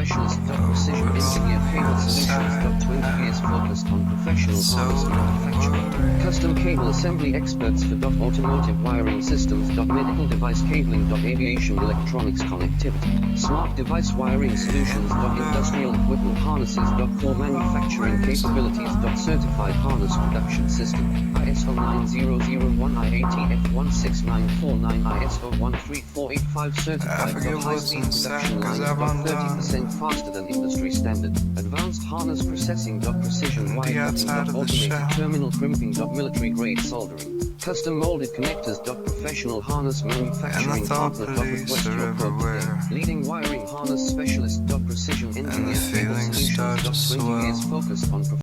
specialist. Precision engineer cable solutions. 20 years focused on professional harness manufacturing. Custom cable assembly experts for automotive wiring systems. Medical device cabling. Aviation electronics connectivity. Smart device wiring solutions. Industrial equipment harnesses. Core manufacturing capabilities. Certified harness production system. ISO 9001 IATF 16949 ISO 13485 certified. High-speed production lines. 30% faster than industry standard. Advanced harness processing. Precision wire cutting. Automated terminal crimping. Military grade soldering. Custom molded connectors. Professional harness manufacturing partner. Request your quote today. Leading wiring harness specialist. Precision engineer cable solutions. 20 years focused on